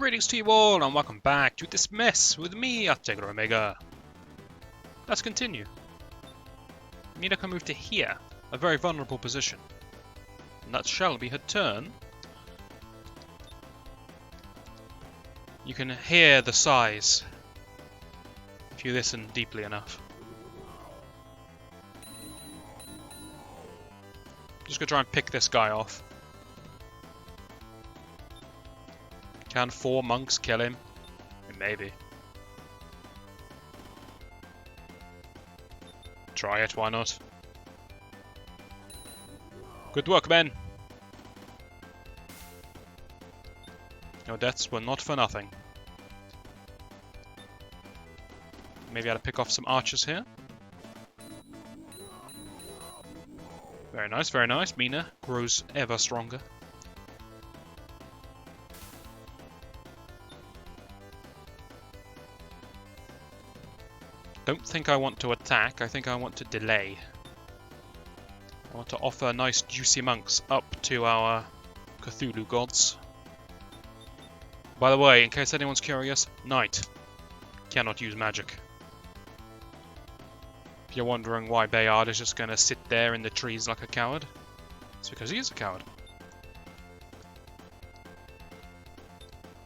Greetings to you all, and welcome back to this mess with me, Ategra Omega. Let's continue. Nina can move to here, a very vulnerable position. And that shall be her turn. You can hear the sighs if you listen deeply enough. Just gonna try and pick this guy off. Can 4 monks kill him? Maybe. Try it, why not? Good work, men! Your deaths were not for nothing. Maybe I had to pick off some archers here. Very nice, very nice. Mina grows ever stronger. Don't think I want to attack, I think I want to delay. I want to offer nice juicy monks up to our Cthulhu gods. By the way, in case anyone's curious, Knight cannot use magic. If you're wondering why Bayard is just going to sit there in the trees like a coward, it's because he is a coward.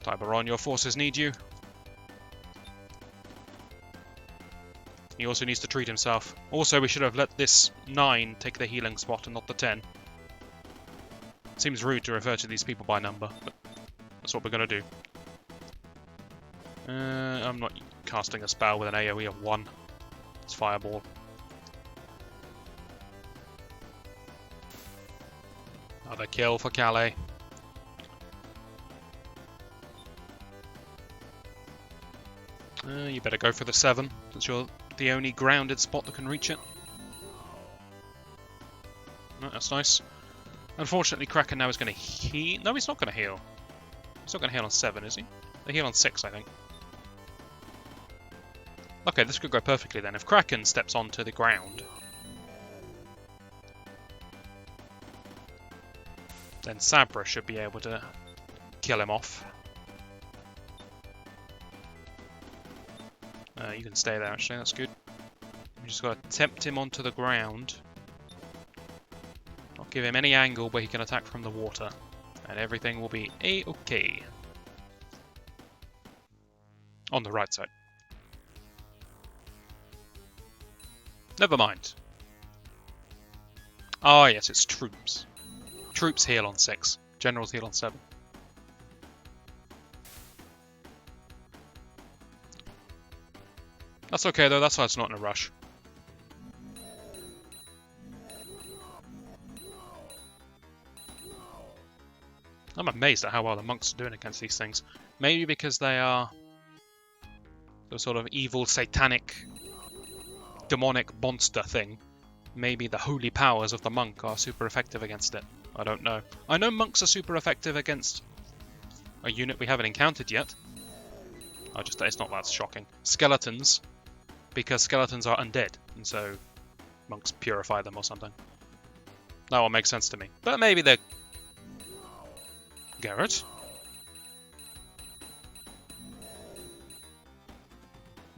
Tiberon, your forces need you. He also needs to treat himself. Also, we should have let this 9 take the healing spot and not the 10. Seems rude to refer to these people by number, but that's what we're going to do. I'm not casting a spell with an AoE of 1. It's Fireball. Another kill for Calais. You better go for the 7, since you're the only grounded spot that can reach it. No, that's nice. Unfortunately, Kraken now is going to heal. No, he's not going to heal. He's not going to heal on 7, is he? They heal on 6, I think. Okay, this could go perfectly then. If Kraken steps onto the ground, then Sabra should be able to kill him off. You can stay there, actually, that's good. We just got to tempt him onto the ground. Not give him any angle where he can attack from the water. And everything will be A-okay. On the right side. Never mind. Ah, yes, it's troops. Troops heal on 6. Generals heal on 7. That's okay though, that's why it's not in a rush. I'm amazed at how well the monks are doing against these things. Maybe because they are the sort of evil, satanic, demonic monster thing. Maybe the holy powers of the monk are super effective against it. I don't know. I know monks are super effective against a unit we haven't encountered yet. It's not that shocking. Skeletons. Because skeletons are undead, and so monks purify them or something. That one makes sense to me. But maybe they're... Garrett?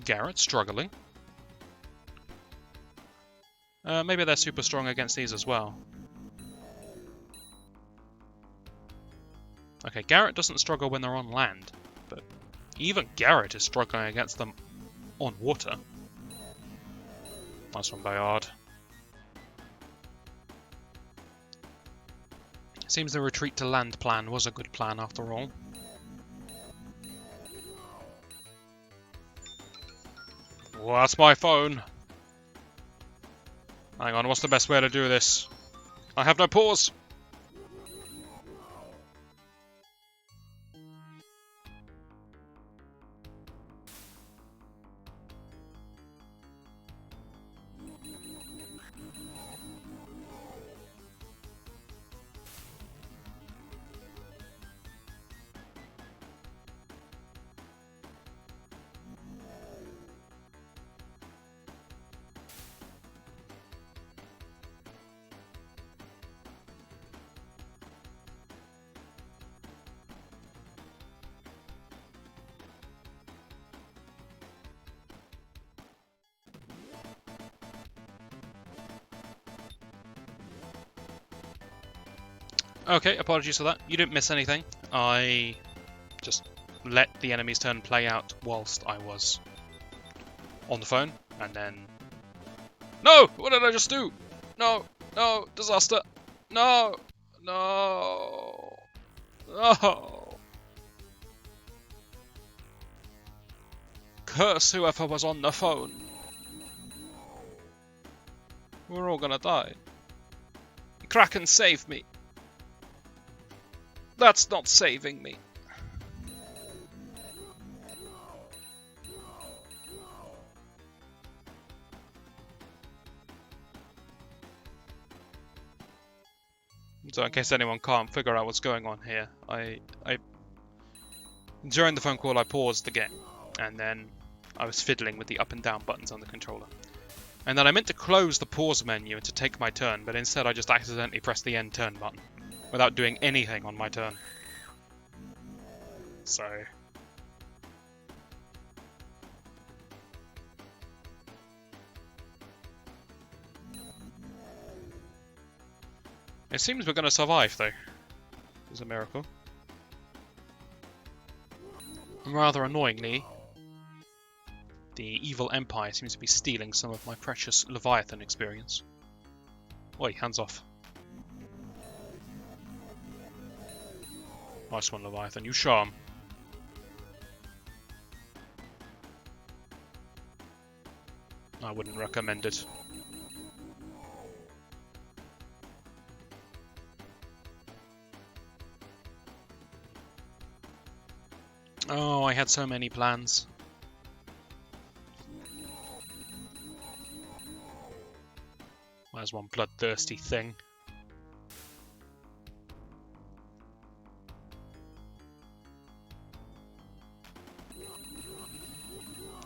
Garrett struggling. Maybe they're super strong against these as well. Okay, Garrett doesn't struggle when they're on land, but even Garrett is struggling against them on water. Nice one, Bayard. Seems the retreat to land plan was a good plan after all. Oh, that's my phone. Hang on, what's the best way to do this? I have no pause. Okay, apologies for that. You didn't miss anything. I just let the enemy's turn play out whilst I was on the phone, and then... No! What did I just do? No! No! Disaster! No! No! No! Curse whoever was on the phone. We're all gonna die. Kraken, save me. That's not saving me. So in case anyone can't figure out what's going on here, during the phone call I paused the game, and then I was fiddling with the up and down buttons on the controller. And then I meant to close the pause menu and to take my turn, but instead I just accidentally pressed the end turn button, without doing anything on my turn. So... It seems we're going to survive, though. It's a miracle. Rather annoyingly, the evil empire seems to be stealing some of my precious Leviathan experience. Oi, hands off. Nice one, Leviathan. You charm. I wouldn't recommend it. Oh, I had so many plans. There's one bloodthirsty thing.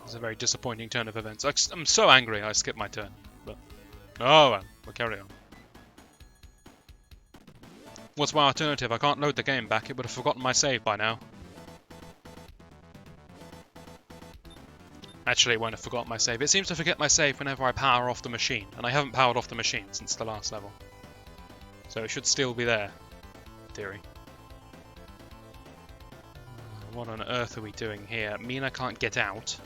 It's a very disappointing turn of events. I'm so angry I skipped my turn. But oh well, we'll carry on. What's my alternative? I can't load the game back. It would have forgotten my save by now. Actually, it won't have forgotten my save. It seems to forget my save whenever I power off the machine, and I haven't powered off the machine since the last level. So it should still be there, in theory. What on earth are we doing here? Mina can't get out.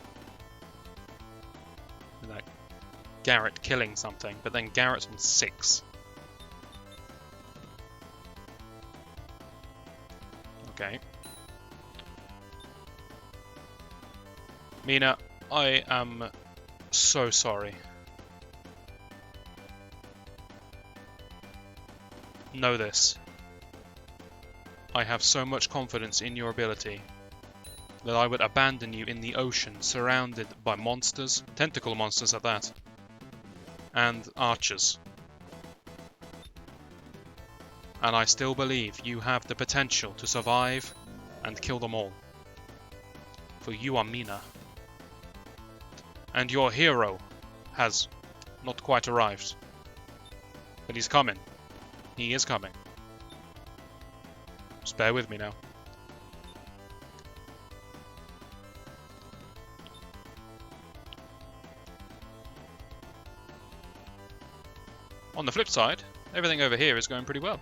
Without Garrett killing something, but then Garrett's on 6. Okay. Mina, I am so sorry. Know this. I have so much confidence in your ability that I would abandon you in the ocean surrounded by monsters, tentacle monsters at that, and archers. And I still believe you have the potential to survive and kill them all. For you are Mina. And your hero has not quite arrived. But he's coming. He is coming. Just bear with me now. On the flip side, everything over here is going pretty well.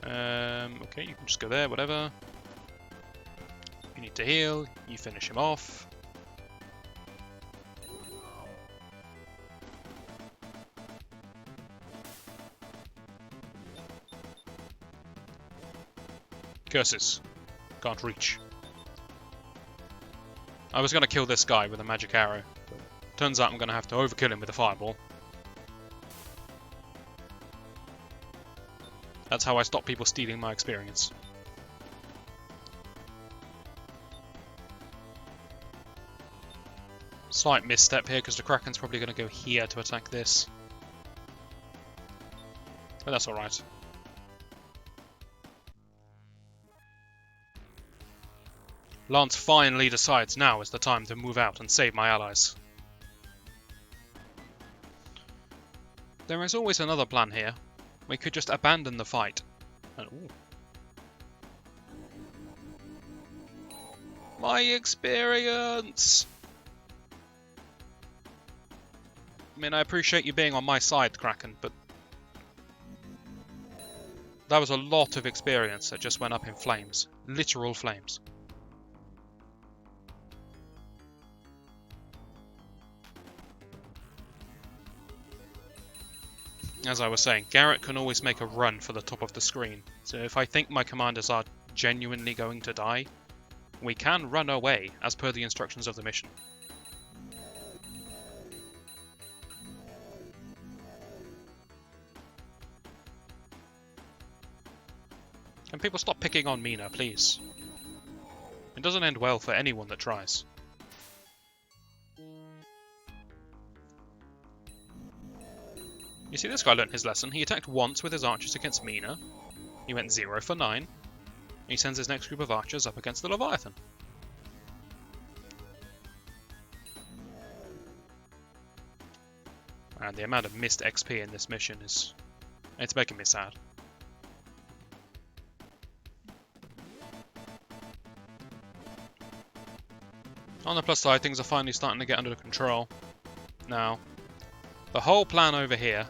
Okay, you can just go there, whatever. You need to heal, you finish him off. Curses. Can't reach. I was going to kill this guy with a magic arrow, but turns out I'm going to have to overkill him with a fireball. That's how I stop people stealing my experience. Slight misstep here because the Kraken's probably going to go here to attack this. But that's alright. Lance finally decides now is the time to move out and save my allies. There is always another plan here. We could just abandon the fight. And, ooh. My experience! I mean, I appreciate you being on my side, Kraken, but That was a lot of experience that just went up in flames. Literal flames. As I was saying, Garrett can always make a run for the top of the screen. So if I think my commanders are genuinely going to die, we can run away as per the instructions of the mission. Can people stop picking on Mina, please? It doesn't end well for anyone that tries. You see, this guy learnt his lesson. He attacked once with his archers against Mina. He went 0 for 9. He sends his next group of archers up against the Leviathan. And the amount of missed XP in this mission is... it's making me sad. On the plus side, things are finally starting to get under control. Now, the whole plan over here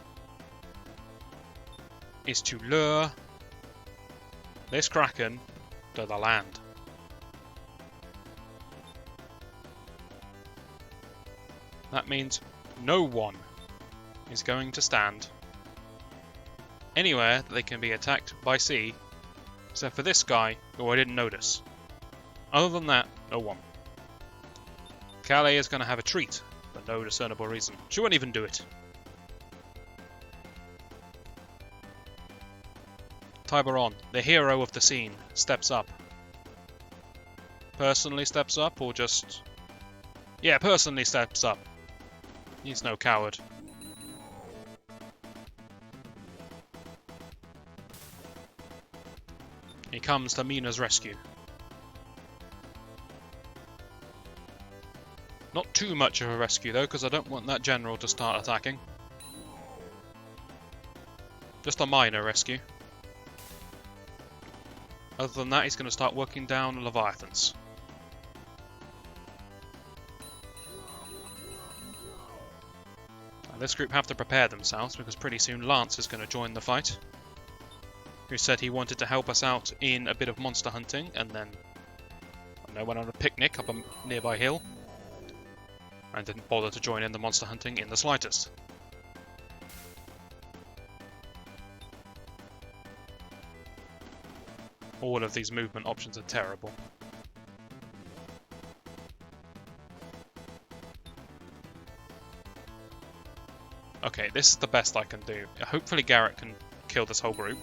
is to lure this Kraken to the land. That means no one is going to stand anywhere that they can be attacked by sea, except for this guy, who I didn't notice. Other than that, no one. Calais is going to have a treat, for no discernible reason. She won't even do it. Tiburon, the hero of the scene, steps up. Personally steps up, or just... yeah, personally steps up. He's no coward. He comes to Mina's rescue. Not too much of a rescue though, because I don't want that general to start attacking. Just a minor rescue. Other than that, he's going to start working down Leviathans. Now, this group have to prepare themselves, because pretty soon Lance is going to join the fight. Who said he wanted to help us out in a bit of monster hunting, and then went on a picnic up a nearby hill. And didn't bother to join in the monster hunting in the slightest. All of these movement options are terrible. Okay, this is the best I can do. Hopefully Garrett can kill this whole group.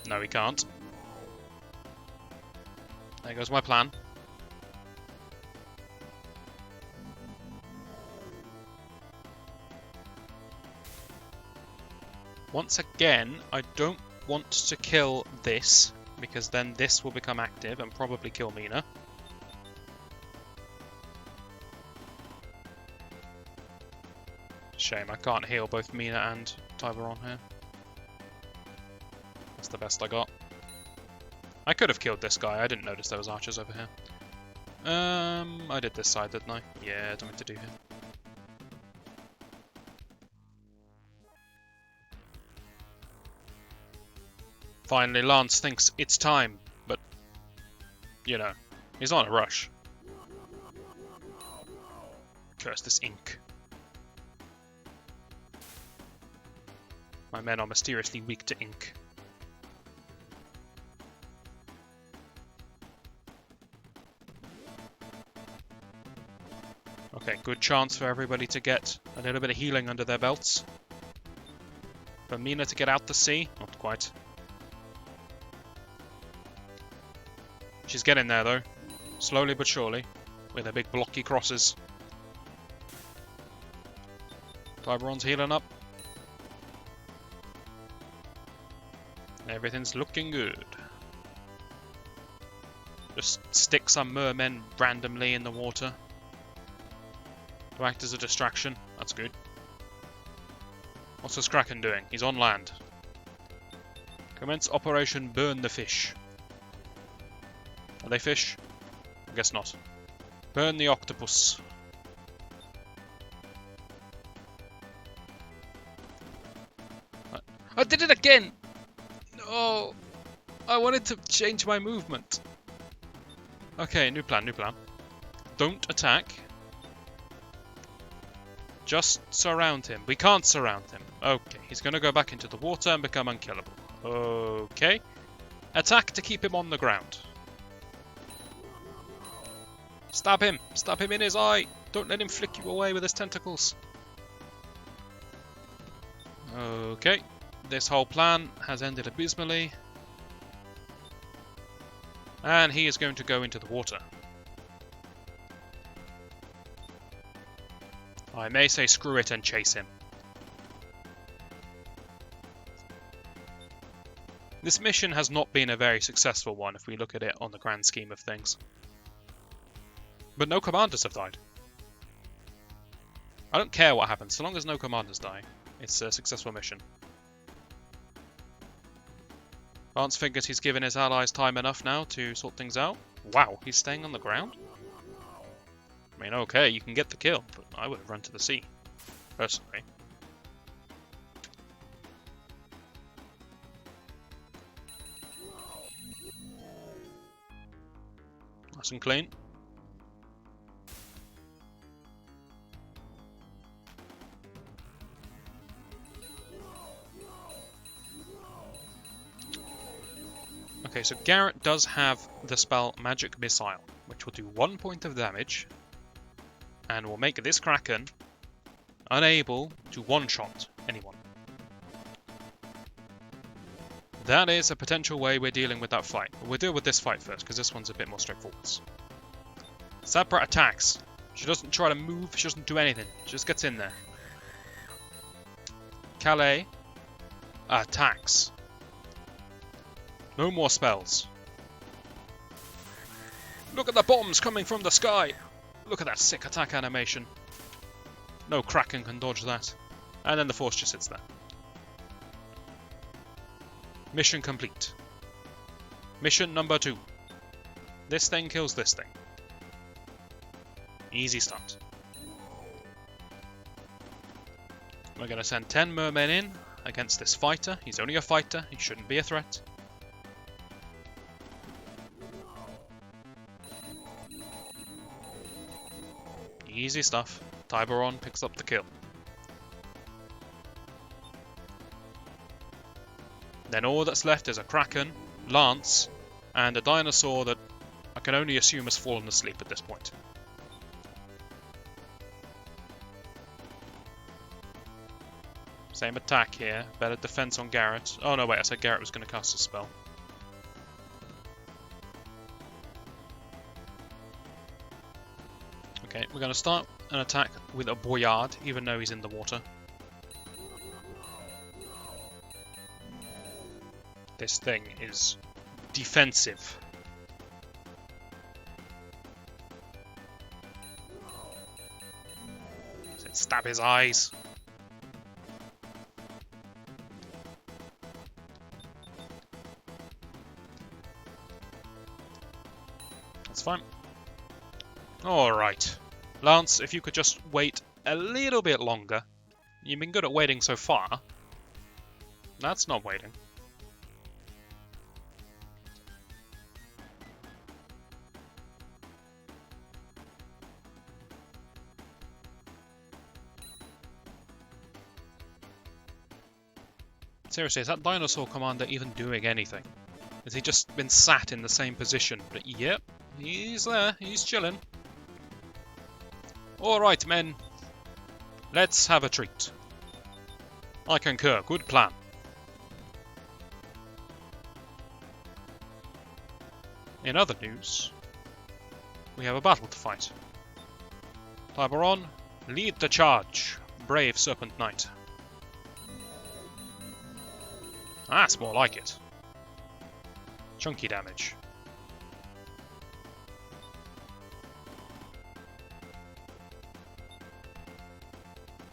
No, he can't. There goes my plan. Once again, I don't want to kill this, because then this will become active and probably kill Mina. Shame, I can't heal both Mina and Tiburon here. That's the best I got. I could have killed this guy, I didn't notice there was archers over here. I did this side, didn't I? Yeah, I don't mean to do here. Finally, Lance thinks it's time, but, you know, he's on a rush. Curse this ink. My men are mysteriously weak to ink. Okay, good chance for everybody to get a little bit of healing under their belts. For Mina to get out to sea? Not quite. She's getting there though, slowly but surely, with her big blocky crosses. Tiburon's healing up. Everything's looking good. Just stick some mermen randomly in the water to act as a distraction. That's good. What's this Kraken doing? He's on land. Commence Operation Burn the Fish. Are they fish? I guess not. Burn the octopus. I did it again! Oh, I wanted to change my movement. Okay, new plan, new plan. Don't attack. Just surround him. We can't surround him. Okay, he's going to go back into the water and become unkillable. Okay. Attack to keep him on the ground. Stab him! Stab him in his eye! Don't let him flick you away with his tentacles. Okay. This whole plan has ended abysmally. And he is going to go into the water. I may say screw it and chase him. This mission has not been a very successful one if we look at it on the grand scheme of things. But no commanders have died. I don't care what happens, so long as no commanders die. It's a successful mission. Lance figures he's given his allies time enough now to sort things out. Wow, he's staying on the ground? I mean, okay, you can get the kill, but I would have run to the sea, personally. Nice and clean. Okay, so Garrett does have the spell Magic Missile, which will do 1 point of damage, and will make this Kraken unable to one-shot anyone. That is a potential way we're dealing with that fight. We'll deal with this fight first, because this one's a bit more straightforward. Sabra attacks. She doesn't try to move, she doesn't do anything. She just gets in there. Calais attacks. No more spells. Look at the bombs coming from the sky! Look at that sick attack animation. No Kraken can dodge that. And then the force just sits there. Mission complete. Mission number 2. This thing kills this thing. Easy start. We're going to send 10 mermen in against this fighter. He's only a fighter, he shouldn't be a threat. Easy stuff. Tiberon picks up the kill. Then all that's left is a Kraken, Lance, and a dinosaur that I can only assume has fallen asleep at this point. Same attack here, better defense on Garrett. Oh no, wait, I said Garrett was going to cast a spell. Okay, we're going to start an attack with a Boyard, even though he's in the water. This thing is defensive. Stab his eyes. That's fine. Alright. Lance, if you could just wait a little bit longer. You've been good at waiting so far. That's not waiting. Seriously, is that dinosaur commander even doing anything? Has he just been sat in the same position? But yep, he's there, he's chilling. Alright men, let's have a treat. I concur, good plan. In other news, we have a battle to fight. Tiberon, lead the charge, brave Serpent Knight. That's more like it. Chunky damage.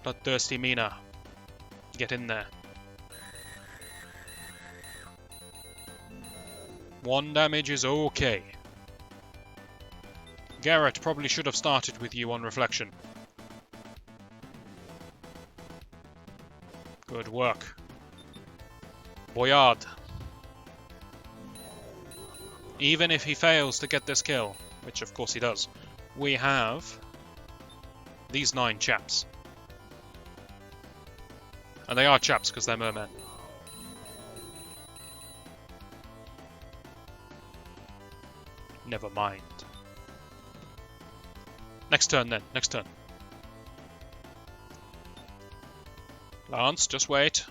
Bloodthirsty Mina. Get in there. 1 damage is okay. Garrett probably should have started with you on reflection. Good work. Boyard. Even if he fails to get this kill, which of course he does, we have these 9 chaps. And they are chaps because they're mermen. Never mind. Next turn then, next turn. Lance, just wait.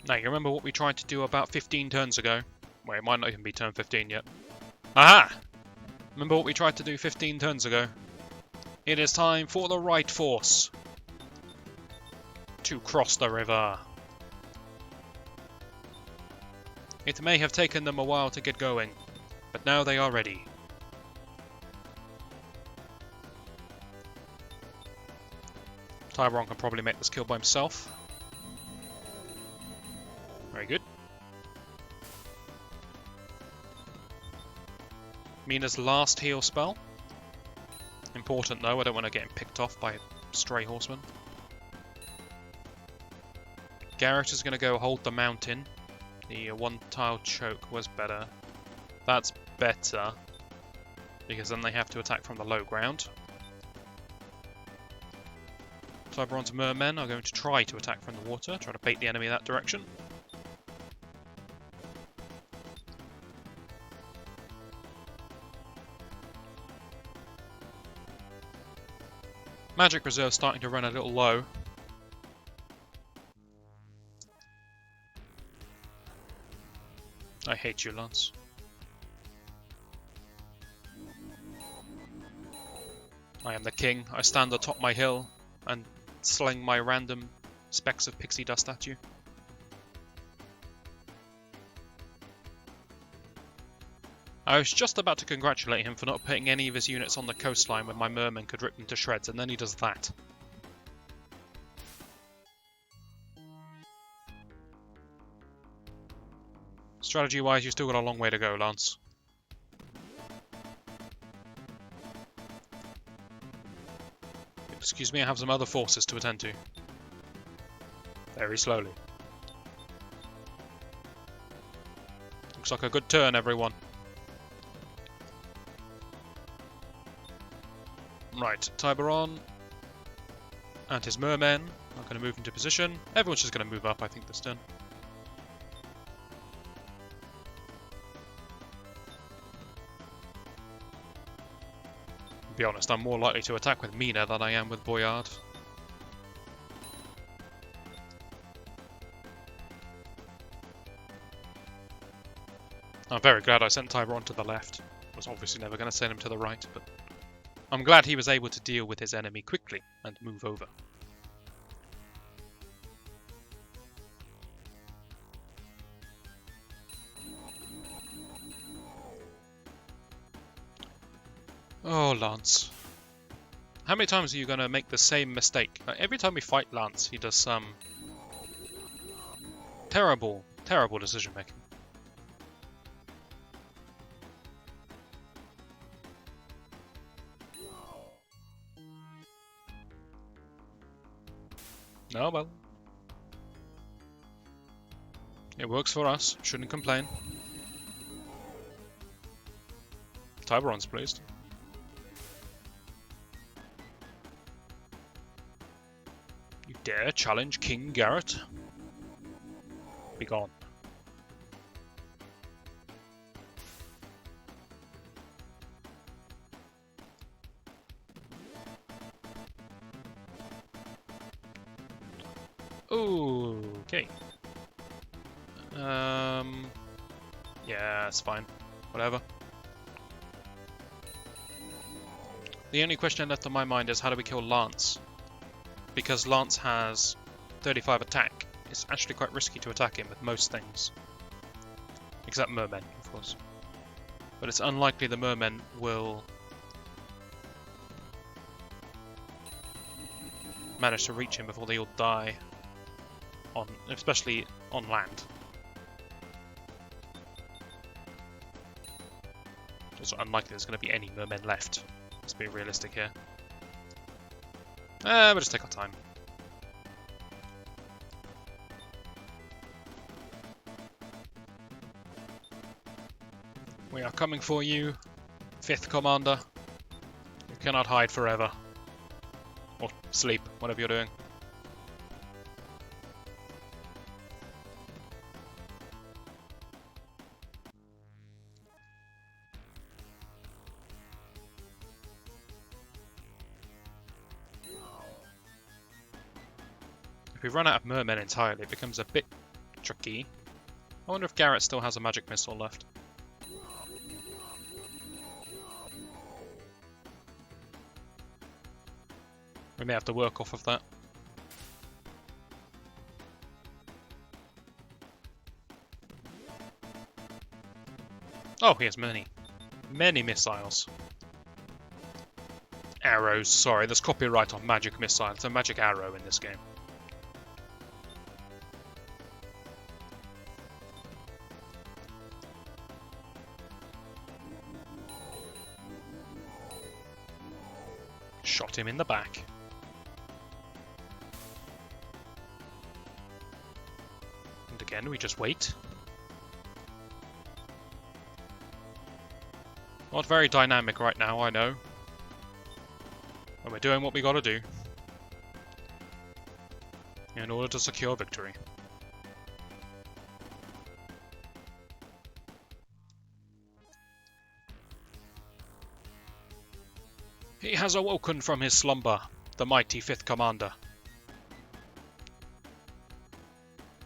Now, you remember what we tried to do about 15 turns ago? Well, it might not even be turn 15 yet. Aha! Remember what we tried to do 15 turns ago? It is time for the right force to cross the river. It may have taken them a while to get going, but now they are ready. Tyron can probably make this kill by himself. Very good. Mina's last heal spell. Important though, I don't want to get him picked off by stray horsemen. Garrett is going to go hold the mountain. The one-tile choke was better. That's better, because then they have to attack from the low ground. Tyberon's mermen are going to try to attack from the water, try to bait the enemy that direction. Magic reserve starting to run a little low. I hate you, Lance. I am the king. I stand atop my hill and sling my random specks of pixie dust at you. I was just about to congratulate him for not putting any of his units on the coastline when my mermen could rip them to shreds, and then he does that. Strategy-wise, you've still got a long way to go, Lance. Excuse me, I have some other forces to attend to. Very slowly. Looks like a good turn, everyone. Right, Tyberon and his mermen are going to move into position. Everyone's just going to move up, I think, this turn. To be honest, I'm more likely to attack with Mina than I am with Boyard. I'm very glad I sent Tyberon to the left. I was obviously never going to send him to the right, but I'm glad he was able to deal with his enemy quickly and move over. Oh, Lance. How many times are you going to make the same mistake? Every time we fight Lance, he does some terrible, terrible decision making. Oh well. It works for us. Shouldn't complain. Tyberon's pleased. You dare challenge King Garrett? Be gone. Okay. Yeah, it's fine. Whatever. The only question left on my mind is how do we kill Lance? Because Lance has 35 attack. It's actually quite risky to attack him with most things. Except mermen, of course. But it's unlikely the mermen will manage to reach him before they all die. Especially on land. Also unlikely there's going to be any mermen left. Let's be realistic here. We'll just take our time. We are coming for you, 5th Commander. You cannot hide forever. Or sleep, whatever you're doing. If we run out of mermen entirely, it becomes a bit tricky. I wonder if Garrett still has a magic missile left. We may have to work off of that. Oh, he has many missiles. Arrows, sorry, there's copyright on magic missile. It's a magic arrow in this game. Shot him in the back. And again, we just wait. Not very dynamic right now, I know. But we're doing what we gotta do in order to secure victory. He has awoken from his slumber, the mighty 5th Commander.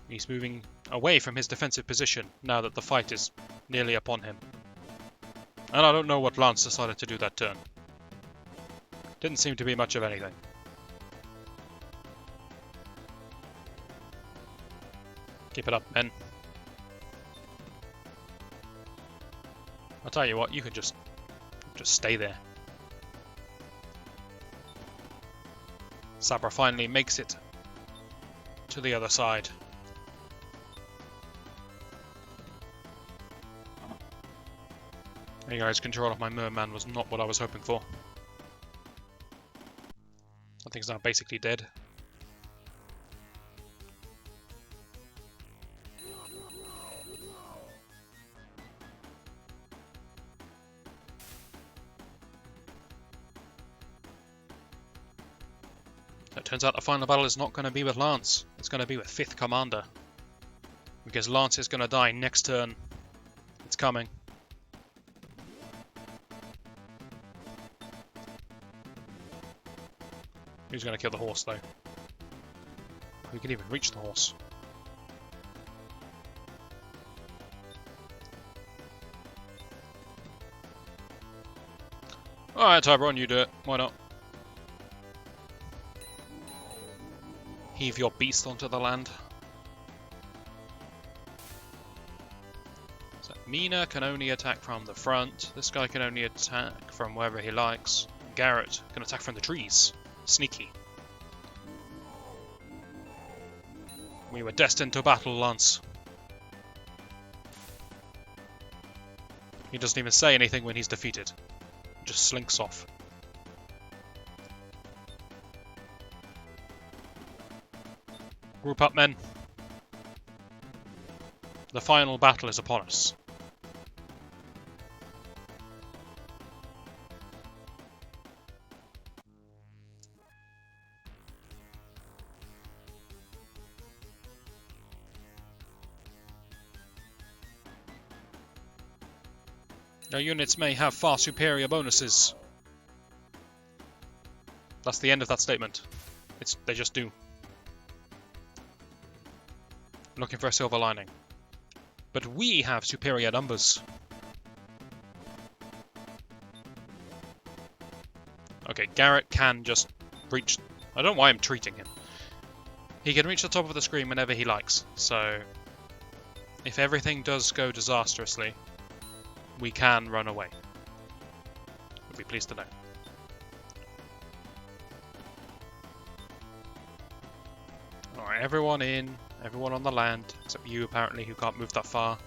He's moving away from his defensive position now that the fight is nearly upon him. And I don't know what Lance decided to do that turn. Didn't seem to be much of anything. Keep it up, men. I'll tell you what, you can just stay there. Sabra finally makes it to the other side. Hey guys, control of my merman was not what I was hoping for. That thing's now basically dead. It turns out the final battle is not going to be with Lance. It's going to be with 5th Commander. Because Lance is going to die next turn. It's coming. Who's going to kill the horse, though? We can even reach the horse. Alright, Tyberon, you do it. Why not? Heave your beast onto the land. So Mina can only attack from the front. This guy can only attack from wherever he likes. Garrett can attack from the trees. Sneaky. We were destined to battle, Lance. He doesn't even say anything when he's defeated. He just slinks off. Group up, men. The final battle is upon us. Your units may have far superior bonuses. That's the end of that statement. They just do. Looking for a silver lining. But we have superior numbers. Okay, Garrett can just reach... I don't know why I'm treating him. He can reach the top of the screen whenever he likes, so... if everything does go disastrously, we can run away. Would be pleased to know. Alright, everyone in. Everyone on the land, except you apparently, who can't move that far.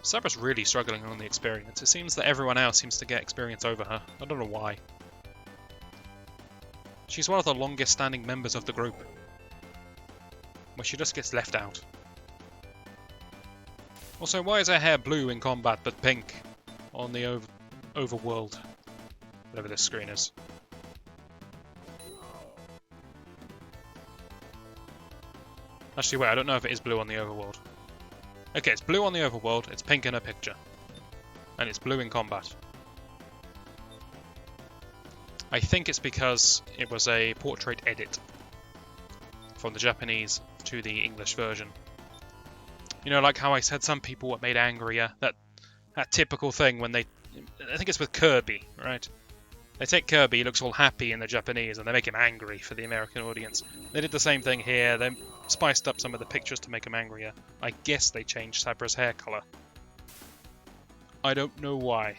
Sabra's really struggling on the experience. It seems that everyone else seems to get experience over her. I don't know why. She's one of the longest standing members of the group, but she just gets left out. Also, why is her hair blue in combat but pink on the overworld? Whatever this screen is. Actually, wait, I don't know if it is blue on the overworld. Okay, it's blue on the overworld, it's pink in her picture. And it's blue in combat. I think it's because it was a portrait edit from the Japanese to the English version. You know, like how I said some people were made angrier. That typical thing when they... I think it's with Kirby, right? They take Kirby, he looks all happy in the Japanese, and they make him angry for the American audience. They did the same thing here. They spiced up some of the pictures to make him angrier. I guess they changed Sabra's hair colour. I don't know why.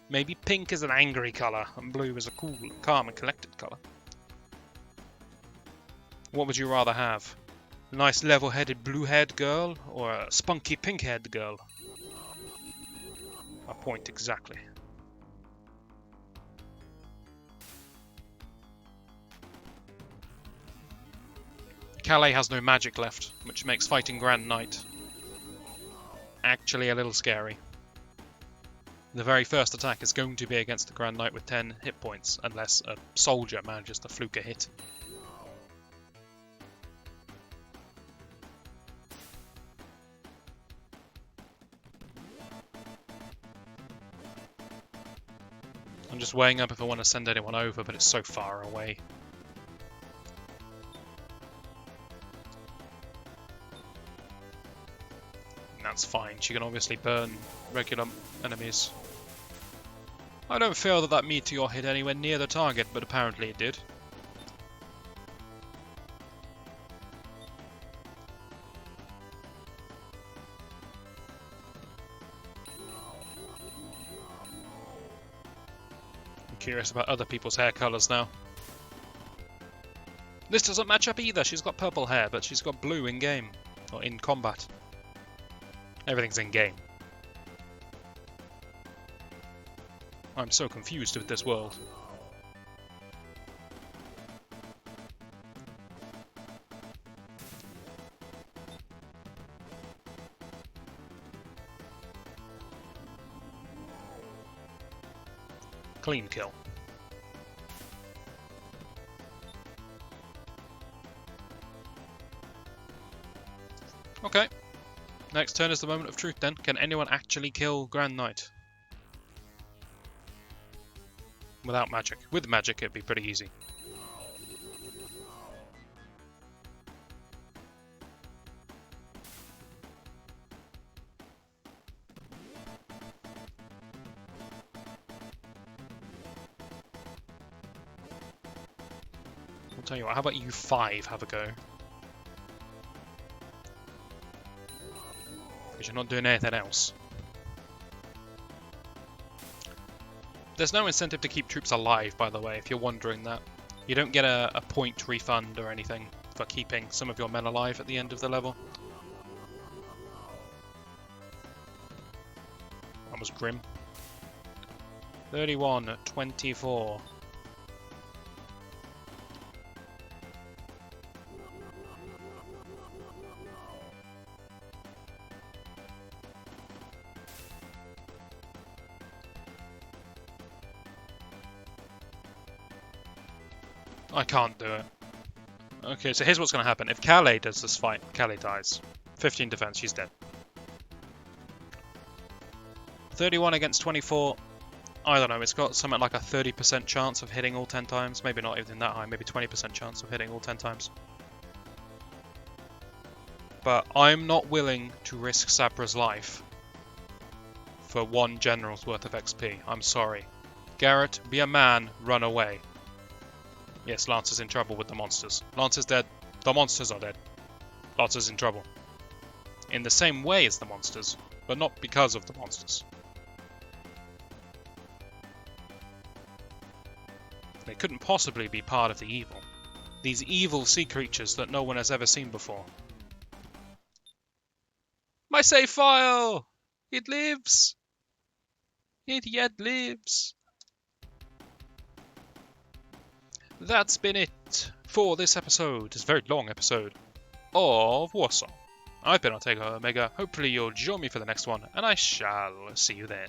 Maybe pink is an angry colour, and blue is a cool, calm and collected colour. What would you rather have? A nice level-headed blue-haired girl, or a spunky pink-haired girl? A point exactly. Calais has no magic left, which makes fighting Grand Knight actually a little scary. The very first attack is going to be against the Grand Knight with 10 hit points, unless a soldier manages to fluke a hit. I'm just weighing up if I want to send anyone over, but it's so far away. That's fine, she can obviously burn regular enemies. I don't feel that meteor hit anywhere near the target, but apparently it did. I'm curious about other people's hair colours now. This doesn't match up either, she's got purple hair, but she's got blue in-game, or in combat. Everything's in-game. I'm so confused with this world. Clean kill. Okay. Next turn is the moment of truth then. Can anyone actually kill Grand Knight? Without magic. With magic it'd be pretty easy. I'll tell you what, how about you 5 have a go? Because you're not doing anything else. There's no incentive to keep troops alive, by the way, if you're wondering that. You don't get a point refund or anything for keeping some of your men alive at the end of the level. That was grim. 31-24. I can't do it. Okay, so here's what's going to happen. If Calais does this fight, Calais dies. 15 defense, she's dead. 31 against 24. I don't know, it's got something like a 30% chance of hitting all 10 times. Maybe not even that high, maybe 20% chance of hitting all 10 times. But I'm not willing to risk Sabra's life for one general's worth of XP. I'm sorry. Garrett, be a man, run away. Yes, Lance is in trouble with the monsters. Lance is dead. The monsters are dead. Lance is in trouble. In the same way as the monsters, but not because of the monsters. They couldn't possibly be part of the evil. These evil sea creatures that no one has ever seen before. My save file! It lives! It yet lives! That's been it for this episode, this very long episode of Warsong. I've been Ortega Omega, hopefully you'll join me for the next one, and I shall see you then.